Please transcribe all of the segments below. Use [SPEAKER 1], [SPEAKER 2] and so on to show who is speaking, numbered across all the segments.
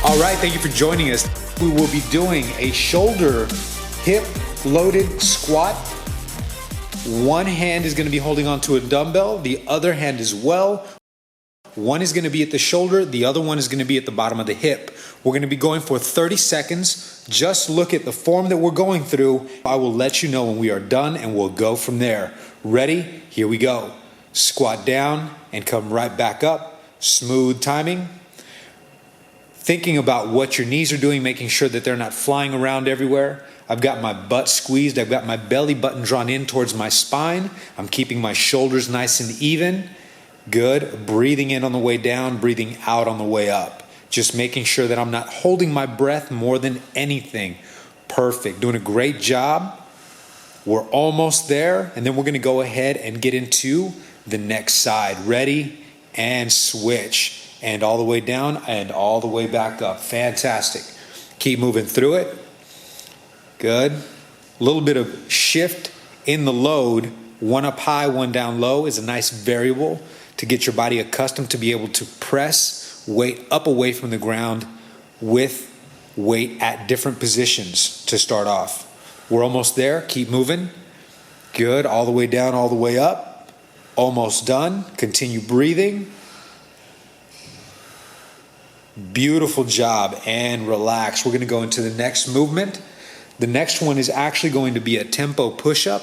[SPEAKER 1] All right, thank you for joining us. We will be doing a shoulder hip loaded squat. One hand is going to be holding onto a dumbbell, the other hand as well. One is going to be at the shoulder, the other one is going to be at the bottom of the hip. We're going to be going for 30 seconds. Just look at the form that we're going through. I will let you know when we are done and we'll go from there. Ready? Here we go. Squat down and come right back up. Smooth timing. Thinking about what your knees are doing, making sure that they're not flying around everywhere. I've got my butt squeezed. I've got my belly button drawn in towards my spine. I'm keeping my shoulders nice and even. Good. Breathing in on the way down, breathing out on the way up. Just making sure that I'm not holding my breath more than anything. Perfect. Doing a great job. We're almost there. And then we're going to go ahead and get into the next side. Ready? And switch. And all the way down and all the way back up. Fantastic. Keep moving through it. Good. A little bit of shift in the load. One up high, one down low is a nice variable to get your body accustomed to be able to press weight up away from the ground with weight at different positions to start off. We're almost there. Keep moving. Good. All the way down, all the way up. Almost done. Continue breathing. Beautiful job, and relax. We're going to go into the next movement. The next one is actually going to be a tempo push-up.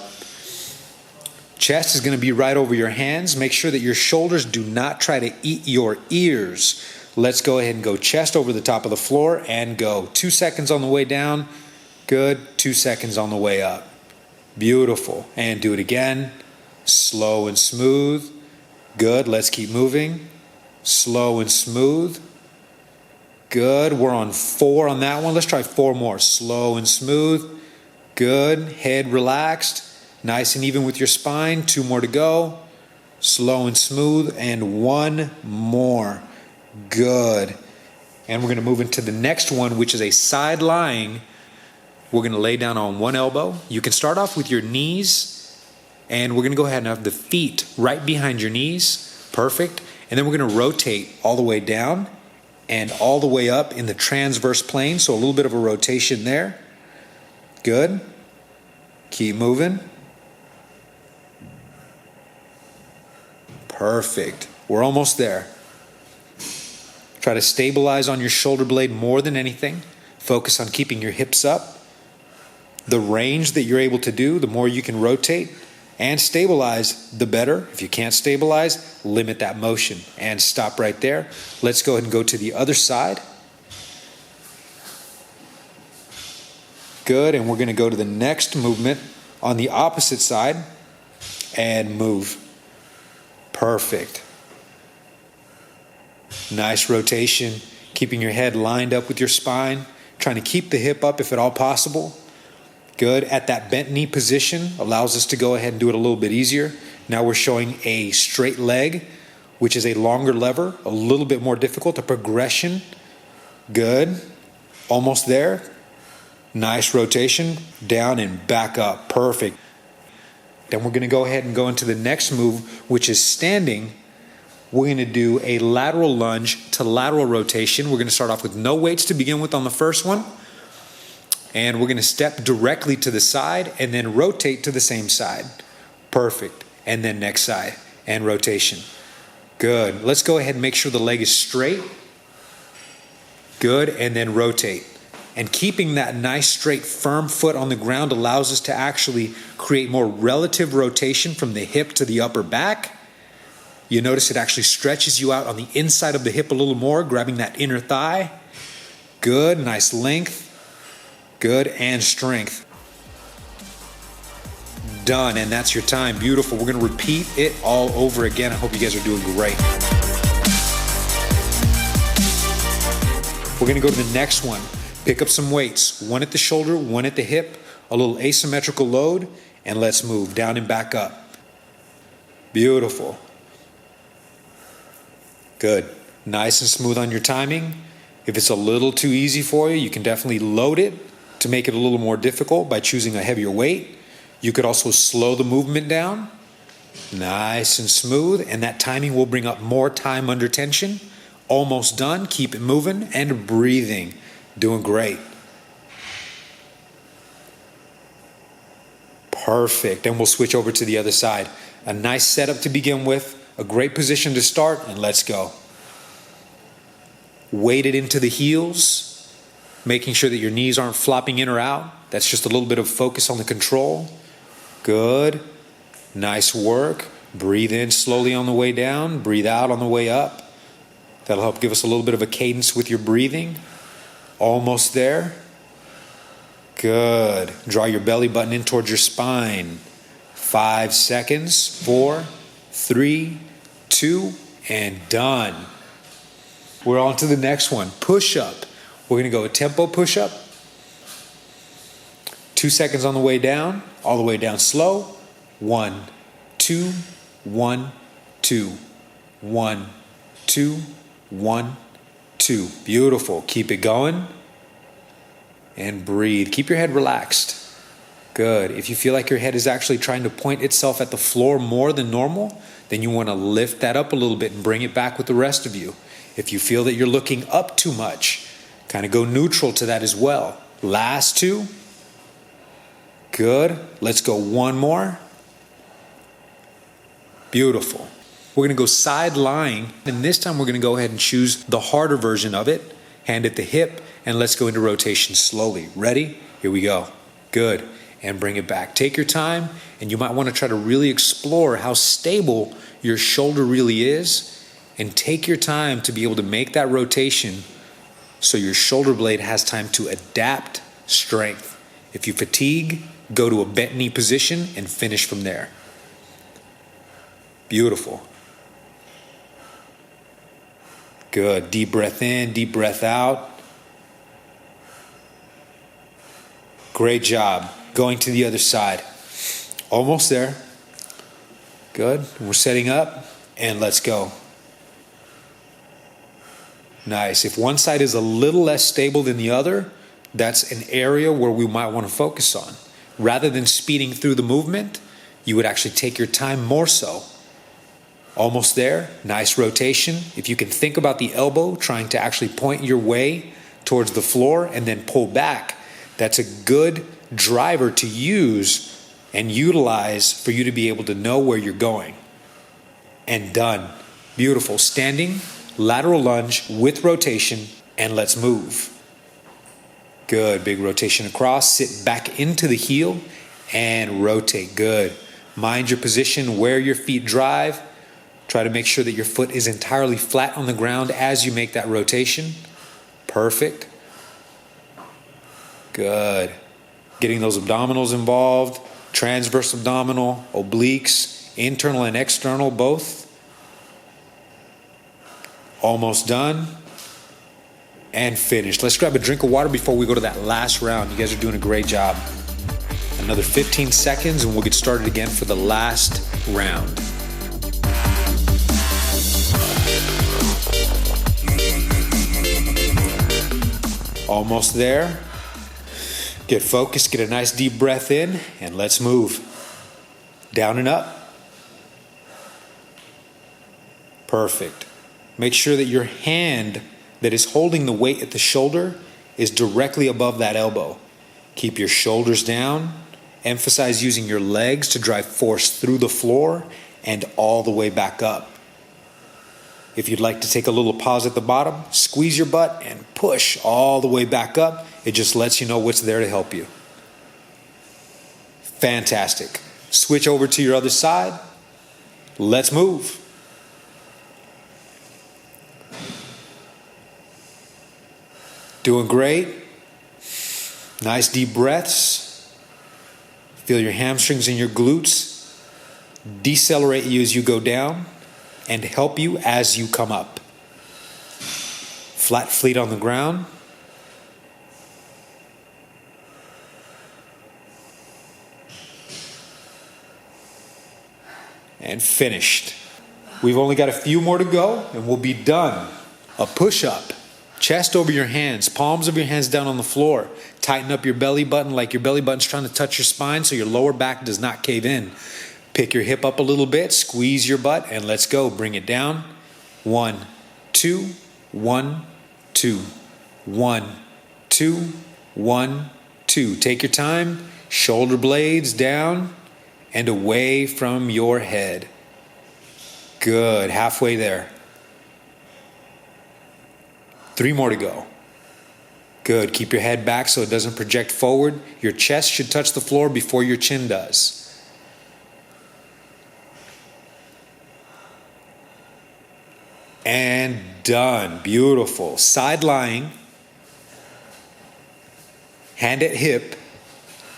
[SPEAKER 1] Chest is going to be right over your hands. Make sure that your shoulders do not try to eat your ears. Let's go ahead and go chest over the top of the floor and go. 2 seconds on the way down. Good. 2 seconds on the way up. Beautiful. And do it again. Slow and smooth. Good. Let's keep moving. Slow and smooth. Good. We're on 4 on that one. Let's try 4 more. Slow and smooth. Good. Head relaxed. Nice and even with your spine. 2 more to go. Slow and smooth. And 1 more. Good. And we're going to move into the next one, which is a side lying. We're going to lay down on one elbow. You can start off with your knees. And we're going to go ahead and have the feet right behind your knees. Perfect. And then we're going to rotate all the way down and all the way up in the transverse plane. So a little bit of a rotation there. Good. Keep moving. Perfect. We're almost there. Try to stabilize on your shoulder blade more than anything. Focus on keeping your hips up. The range that you're able to do, the more you can rotate and stabilize, the better. If you can't stabilize, limit that motion and stop right there. Let's go ahead and go to the other side. Good, and we're going to go to the next movement on the opposite side and move. Perfect. Nice rotation, keeping your head lined up with your spine, trying to keep the hip up if at all possible. Good. At that bent knee position allows us to go ahead and do it a little bit easier. Now we're showing a straight leg, which is a longer lever, a little bit more difficult, a progression. Good. Almost there. Nice rotation. Down and back up. Perfect. Then we're going to go ahead and go into the next move, which is standing. We're going to do a lateral lunge to lateral rotation. We're going to start off with no weights to begin with on the first one. And we're going to step directly to the side and then rotate to the same side. Perfect. And then next side and rotation. Good. Let's go ahead and make sure the leg is straight. Good. And then rotate. And keeping that nice straight firm foot on the ground allows us to actually create more relative rotation from the hip to the upper back. You notice it actually stretches you out on the inside of the hip a little more, grabbing that inner thigh. Good. Nice length. Good, and strength. Done, and that's your time. Beautiful. We're going to repeat it all over again. I hope you guys are doing great. We're going to go to the next one. Pick up some weights. One at the shoulder, one at the hip, a little asymmetrical load, and let's move down and back up. Beautiful. Good. Nice and smooth on your timing. If it's a little too easy for you, you can definitely load it to make it a little more difficult by choosing a heavier weight. You could also slow the movement down. Nice and smooth, and that timing will bring up more time under tension. Almost done. Keep it moving and breathing. Doing great. Perfect. And we'll switch over to the other side. A nice setup to begin with. A great position to start, and let's go. Weight it into the heels, making sure that your knees aren't flopping in or out. That's just a little bit of focus on the control. Good. Nice work. Breathe in slowly on the way down. Breathe out on the way up. That'll help give us a little bit of a cadence with your breathing. Almost there. Good. Draw your belly button in towards your spine. 5 seconds. 4, 3, 2, and done. We're on to the next one. Push-up. We're going to go a tempo push-up. 2 seconds on the way down. All the way down slow. 1, 2, 1, 2. 1, 2, 1, 2. Beautiful. Keep it going. And breathe. Keep your head relaxed. Good. If you feel like your head is actually trying to point itself at the floor more than normal, then you want to lift that up a little bit and bring it back with the rest of you. If you feel that you're looking up too much, kind of go neutral to that as well. Last 2. Good. Let's go one more. Beautiful. We're going to go sideline, and this time we're going to go ahead and choose the harder version of it. Hand at the hip, and let's go into rotation slowly. Ready? Here we go. Good. And bring it back. Take your time, and you might want to try to really explore how stable your shoulder really is, and take your time to be able to make that rotation so your shoulder blade has time to adapt strength. If you fatigue, go to a bent knee position and finish from there. Beautiful. Good. Deep breath in, deep breath out. Great job. Going to the other side. Almost there. Good. We're setting up, and let's go. Nice. If one side is a little less stable than the other, that's an area where we might want to focus on. Rather than speeding through the movement, you would actually take your time more so. Almost there. Nice rotation. If you can think about the elbow trying to actually point your way towards the floor and then pull back, that's a good driver to use and utilize for you to be able to know where you're going. And done. Beautiful. Standing, lateral lunge with rotation, and let's move. Good. Big rotation across. Sit back into the heel and rotate. Good. Mind your position where your feet drive. Try to make sure that your foot is entirely flat on the ground as you make that rotation. Perfect. Good. Getting those abdominals involved. Transverse abdominal, obliques, internal and external both. Almost done. And finished. Let's grab a drink of water before we go to that last round. You guys are doing a great job. Another 15 seconds and we'll get started again for the last round. Almost there. Get focused, get a nice deep breath in, and let's move. Down and up. Perfect. Make sure that your hand that is holding the weight at the shoulder is directly above that elbow. Keep your shoulders down. Emphasize using your legs to drive force through the floor and all the way back up. If you'd like to take a little pause at the bottom, squeeze your butt and push all the way back up. It just lets you know what's there to help you. Fantastic. Switch over to your other side. Let's move. Doing great. Nice deep breaths. Feel your hamstrings and your glutes decelerate you as you go down and help you as you come up. Flat feet on the ground. And finished. We've only got a few more to go and we'll be done. A push-up. Chest over your hands, palms of your hands down on the floor. Tighten up your belly button like your belly button's trying to touch your spine so your lower back does not cave in. Pick your hip up a little bit, squeeze your butt, and let's go. Bring it down. 1, 2, 1, 2, 1, 2, 1, 2. Take your time. Shoulder blades down and away from your head. Good. Halfway there. 3 more to go. Good. Keep your head back so it doesn't project forward. Your chest should touch the floor before your chin does. And done. Beautiful. Side lying. Hand at hip.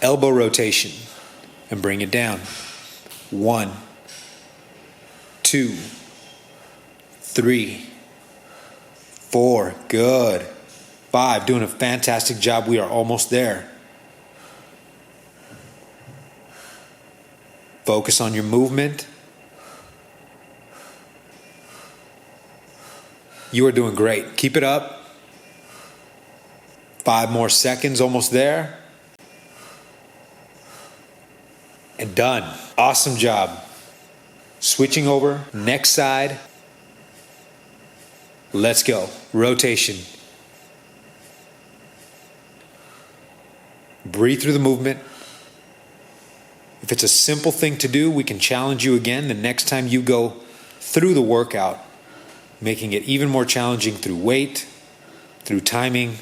[SPEAKER 1] Elbow rotation. And bring it down. 1, 2, 3, 4. Good. 5. Doing a fantastic job. We are almost there. Focus on your movement. You are doing great. Keep it up. 5 more seconds. Almost there. And done. Awesome job. Switching over. Next side. Let's go. Rotation. Breathe through the movement. If it's a simple thing to do, we can challenge you again the next time you go through the workout, making it even more challenging through weight, through timing,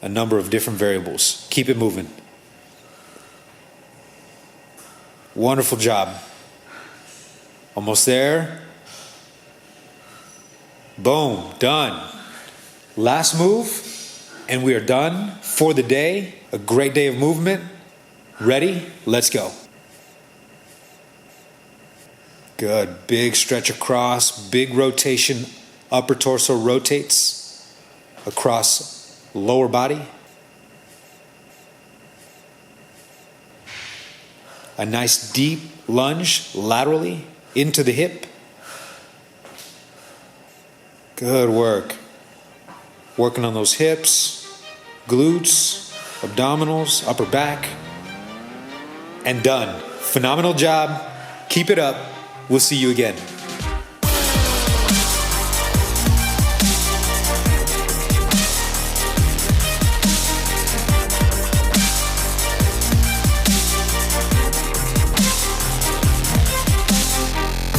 [SPEAKER 1] a number of different variables. Keep it moving. Wonderful job. Almost there. Boom. Done. Last move. And we are done for the day. A great day of movement. Ready? Let's go. Good. Big stretch across. Big rotation. Upper torso rotates across lower body. A nice deep lunge laterally into the hip. Good work. Working on those hips, glutes, abdominals, upper back. And done. Phenomenal job. Keep it up. We'll see you again.